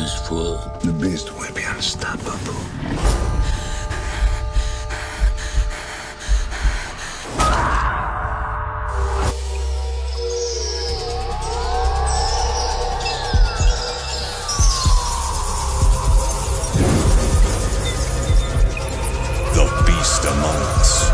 is full. The beast will be unstoppable. The beast among us.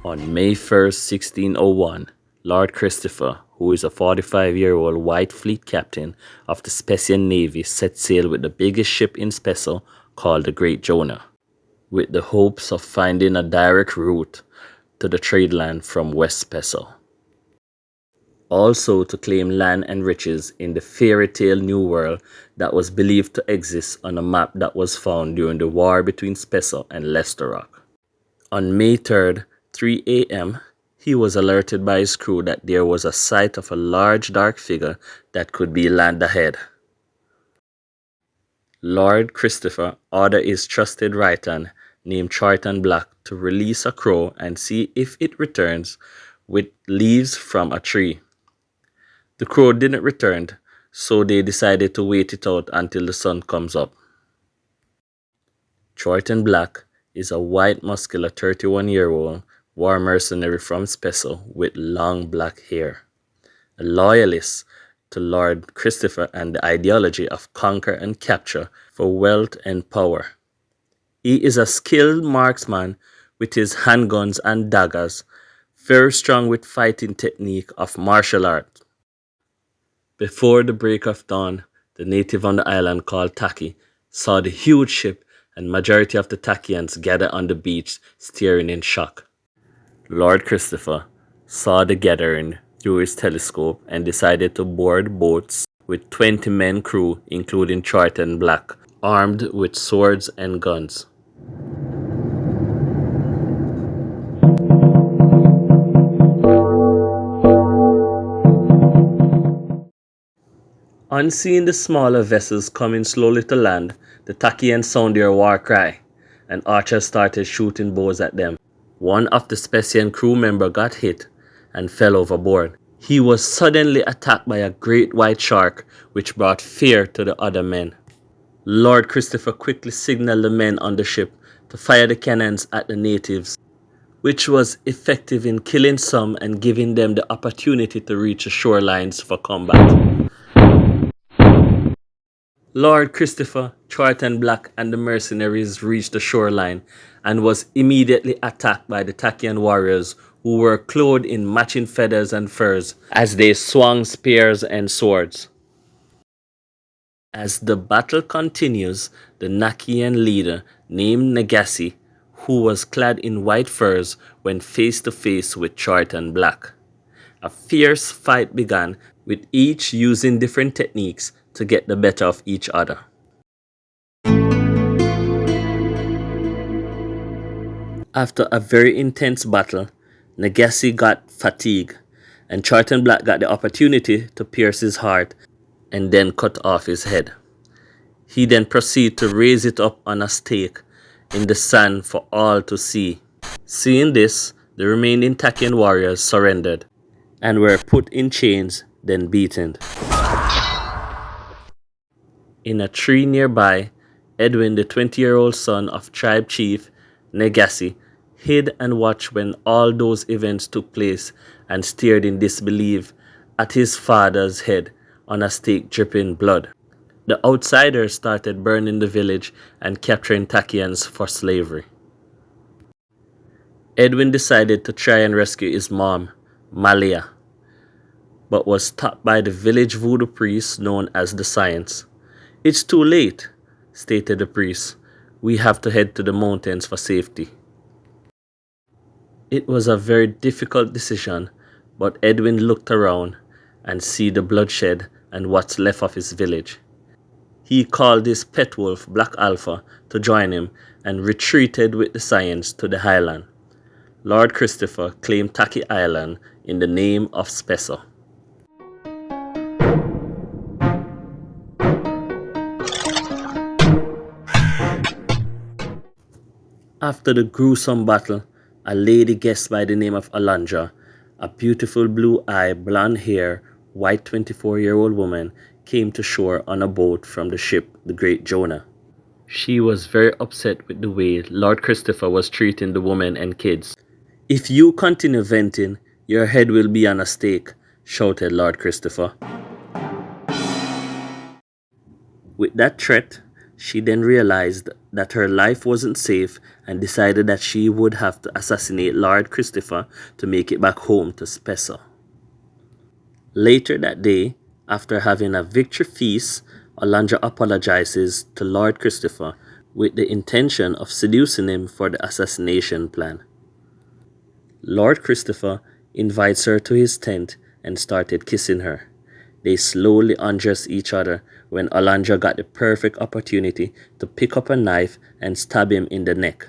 On May 1st, 1601, Lord Christopher, who is a 45-year-old White Fleet captain of the Spessian Navy, set sail with the biggest ship in Spesso called the Great Jonah, with the hopes of finding a direct route to the trade land from West Spesso. Also to claim land and riches in the fairy tale New World that was believed to exist on a map that was found during the war between Spesso and Leicester Rock. On May 3rd, 3 a.m., he was alerted by his crew that there was a sight of a large dark figure that could be land ahead. Lord Christopher ordered his trusted right hand, named Charlton Black, to release a crow and see if it returns with leaves from a tree. The crow didn't return, so they decided to wait it out until the sun comes up. Charlton Black is a white, muscular 31-year-old war mercenary from Spesso with long black hair, a loyalist to Lord Christopher and the ideology of conquer and capture for wealth and power. He is a skilled marksman with his handguns and daggers, very strong with fighting technique of martial art. Before the break of dawn, the native on the island called Taki saw the huge ship, and majority of the Takians gathered on the beach staring in shock. Lord Christopher saw the gathering through his telescope and decided to board boats with 20 men crew, including Charlton Black, armed with swords and guns. On seeing the smaller vessels coming slowly to land, the Takians sounded their war cry, and archers started shooting bows at them. One of the Spessian crew members got hit and fell overboard. He was suddenly attacked by a great white shark, which brought fear to the other men. Lord Christopher quickly signaled the men on the ship to fire the cannons at the natives, which was effective in killing some and giving them the opportunity to reach the shorelines for combat. Lord Christopher, Charlton Black, and the mercenaries reached the shoreline and was immediately attacked by the Takian warriors, who were clothed in matching feathers and furs as they swung spears and swords. As the battle continues, the Nakian leader named Negasi, who was clad in white furs, went face to face with Charlton Black. A fierce fight began, with each using different techniques to get the better of each other. After a very intense battle, Negasi got fatigued, and Charlton Black got the opportunity to pierce his heart and then cut off his head. He then proceeded to raise it up on a stake in the sand for all to see. Seeing this, the remaining Takian warriors surrendered and were put in chains, then beaten. In a tree nearby, Edwin, the 20-year-old son of tribe chief Negasi, hid and watched when all those events took place and stared in disbelief at his father's head on a stake dripping blood. The outsiders started burning the village and capturing Takians for slavery. Edwin decided to try and rescue his mom, Malia, but was stopped by the village voodoo priest known as the Science. "It's too late," stated the priest. "We have to head to the mountains for safety." It was a very difficult decision, but Edwin looked around and see the bloodshed and what's left of his village. He called his pet wolf Black Alpha to join him and retreated with the science to the highland. Lord Christopher claimed Taki Island in the name of Spessa. After the gruesome battle, a lady guest by the name of Alondra, a beautiful blue-eyed, blonde-hair, white 24-year-old woman, came to shore on a boat from the ship the Great Jonah. She was very upset with the way Lord Christopher was treating the woman and kids. "If you continue venting, your head will be on a stake," shouted Lord Christopher. With that threat, she then realized that her life wasn't safe and decided that she would have to assassinate Lord Christopher to make it back home to Spessa. Later that day, after having a victory feast, Alondra apologizes to Lord Christopher with the intention of seducing him for the assassination plan. Lord Christopher invites her to his tent and started kissing her. They slowly undress each other when Alondra got the perfect opportunity to pick up a knife and stab him in the neck.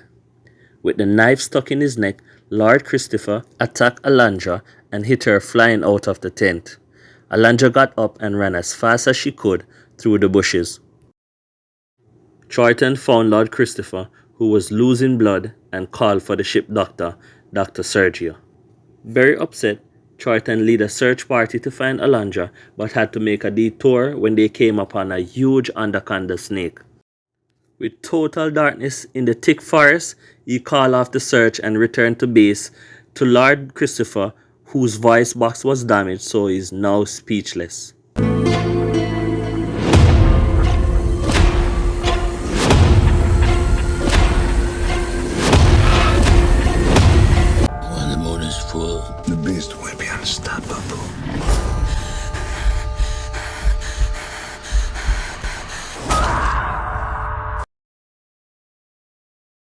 With the knife stuck in his neck, Lord Christopher attacked Alondra and hit her flying out of the tent. Alondra got up and ran as fast as she could through the bushes. Triton found Lord Christopher, who was losing blood, and called for the ship doctor, Dr. Sergio. Very upset, Triton led a search party to find Alondra, but had to make a detour when they came upon a huge anaconda snake. With total darkness in the thick forest, he called off the search and returned to base to Lord Christopher, whose voice box was damaged, so he is now speechless. When the moon is full, the beast